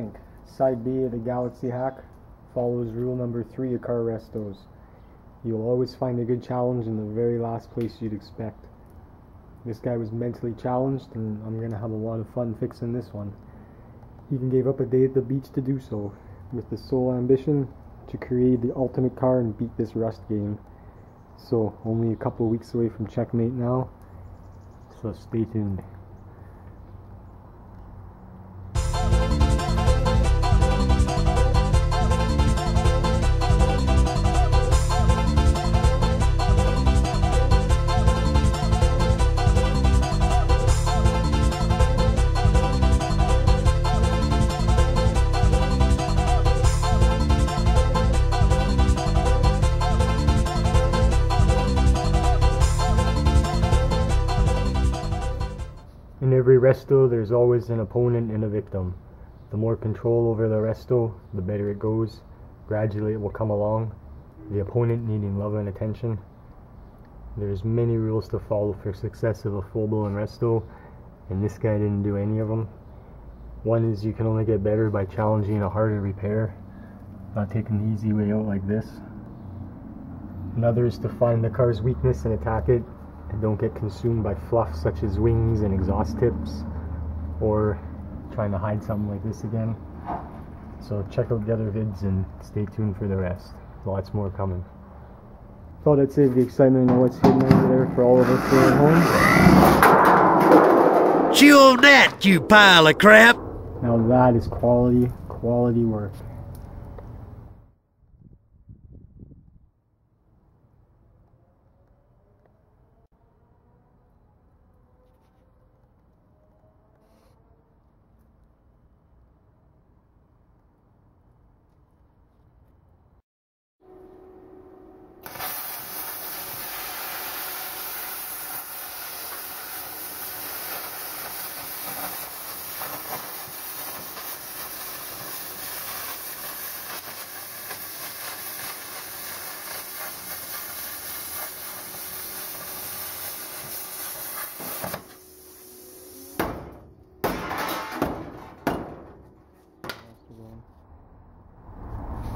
think? Side B of the Galaxie hack follows rule number 3 of car restos. You'll always find a good challenge in the very last place you'd expect. This guy was mentally challenged, and I'm gonna have a lot of fun fixing this one. He even gave up a day at the beach to do so, with the sole ambition to create the ultimate car and beat this rust game. So, only a couple of weeks away from checkmate now, so stay tuned. In every resto, there's always an opponent and a victim. The more control over the resto, the better it goes. Gradually it will come along, the opponent needing love and attention. There's many rules to follow for success of a full-blown resto, and this guy didn't do any of them. One is you can only get better by challenging a harder repair, not taking the easy way out like this. Another is to find the car's weakness and attack it, and don't get consumed by fluff such as wings and exhaust tips, or trying to hide something like this again. So check out the other vids and stay tuned for the rest. Lots more coming. Thought I'd save the excitement of what's hidden over there for all of us here at home. Chew on that, you pile of crap! Now that is quality work.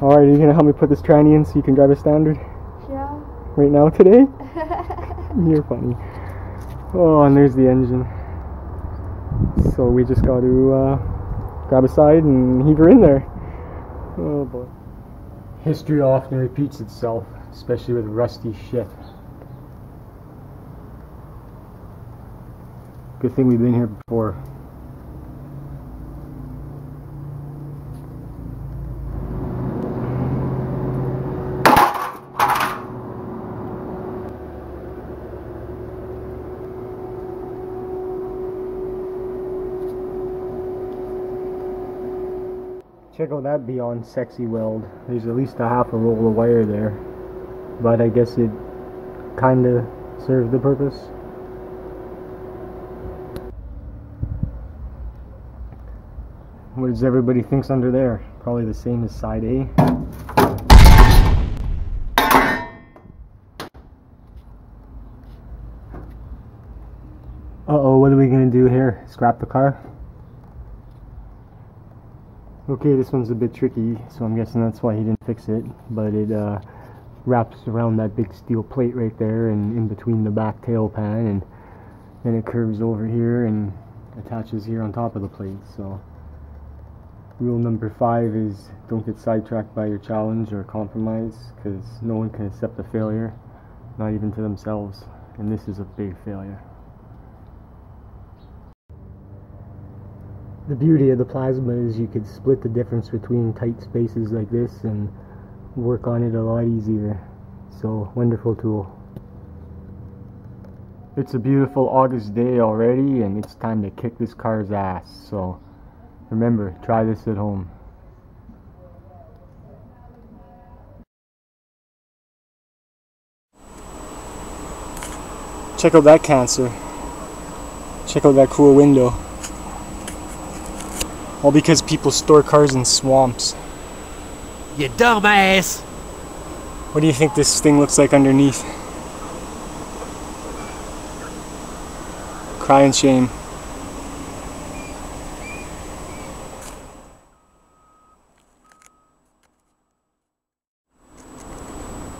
Alright, are you gonna help me put this tranny in so you can drive a standard? Yeah. Right now, today? You're funny. Oh, and there's the engine. So we just got to grab a side and heave her in there. Oh boy. History often repeats itself, especially with rusty shit. Good thing we've been here before. Check out that beyond sexy weld. There's at least a half a roll of wire there, but I guess it kinda served the purpose. What does everybody think's under there? Probably the same as side A. Uh-oh, what are we gonna do here? Scrap the car? Okay, this one's a bit tricky, so I'm guessing that's why he didn't fix it, but it wraps around that big steel plate right there and in between the back tail pan, and then it curves over here and attaches here on top of the plate. So rule number 5 is don't get sidetracked by your challenge or compromise, because no one can accept a failure, not even to themselves, and this is a big failure. The beauty of the plasma is you could split the difference between tight spaces like this and work on it a lot easier. So, wonderful tool. It's a beautiful August day already, and it's time to kick this car's ass. So, remember, try this at home. Check out that cancer. Check out that cool window. All because people store cars in swamps. You dumbass! What do you think this thing looks like underneath? Cry and shame.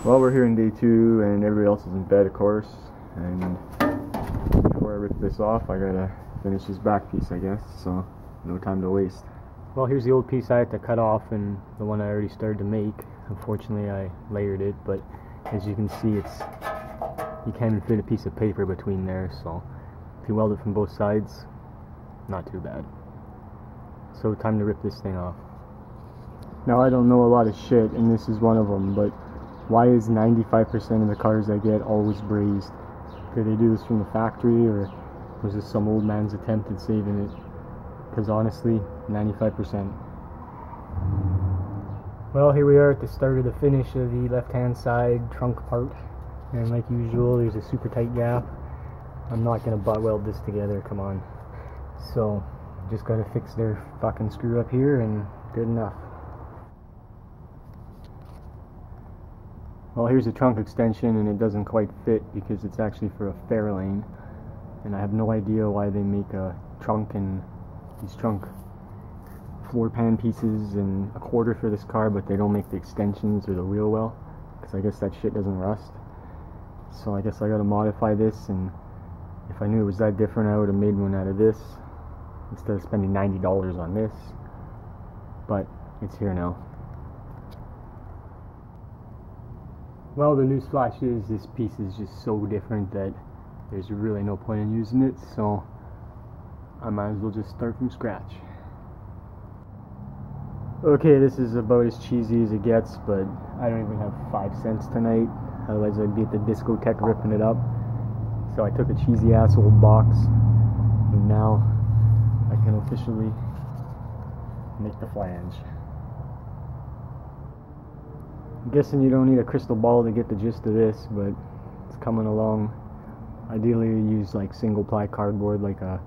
Well, we're here in day 2 and everybody else is in bed, of course, and before I rip this off I gotta finish this back piece, I guess, so no time to waste. Well, here's the old piece I had to cut off and the one I already started to make. Unfortunately I layered it, but as you can see, you can't even fit a piece of paper between there, so if you weld it from both sides, not too bad. So time to rip this thing off. Now, I don't know a lot of shit, and this is one of them, but why is 95% of the cars I get always brazed? Did they do this from the factory, or was this some old man's attempt at saving it? Because honestly, 95%. Well, here we are at the start of the finish of the left-hand side trunk part, and like usual, there's a super tight gap. I'm not gonna butt weld this together, come on. So, just gotta fix their fucking screw up here, and good enough. Well, here's a trunk extension, and it doesn't quite fit because it's actually for a Fairlane, and I have no idea why they make a trunk and these trunk floor pan pieces and a quarter for this car, but they don't make the extensions or the wheel well, because I guess that shit doesn't rust. So I guess I gotta modify this, and if I knew it was that different, I would have made one out of this instead of spending $90 on this, but it's here now. Well, the news flash is this piece is just so different that there's really no point in using it, so I might as well just start from scratch. Okay, this is about as cheesy as it gets, but I don't even have 5 cents tonight, otherwise I'd be at the discotheque ripping it up. So I took a cheesy ass old box, and now I can officially make the flange. I'm guessing you don't need a crystal ball to get the gist of this, but it's coming along. Ideally you use like single ply cardboard, like a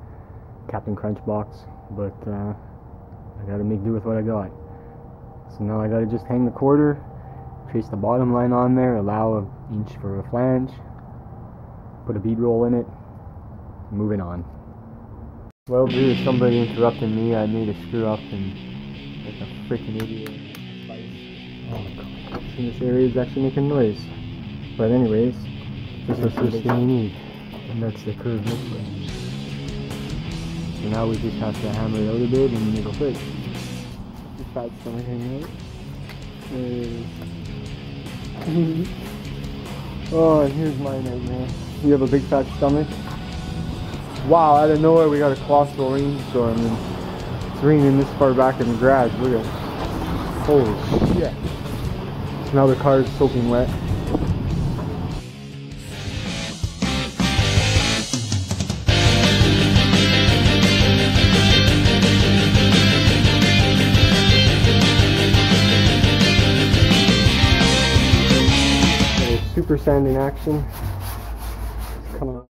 Captain Crunch box, but I gotta make do with what I got. So now I gotta just hang the quarter, trace the bottom line on there, allow an inch for a flange, put a bead roll in it, moving on. Well, due to somebody interrupting me, I made a screw up and like a freaking idiot. Oh my god. This area is actually making noise. But anyways, this is the first thing you need, and that's the curved mixer. So now we just have to hammer it out a bit and it'll fit. Your fat stomach hanging out. Oh, and here's my nightmare. You have a big fat stomach? Wow, out of nowhere we got a colossal rainstorm, and it's raining this far back in the garage. Look at it. Holy shit. So now the car is soaking wet. Super sand in action. Come on.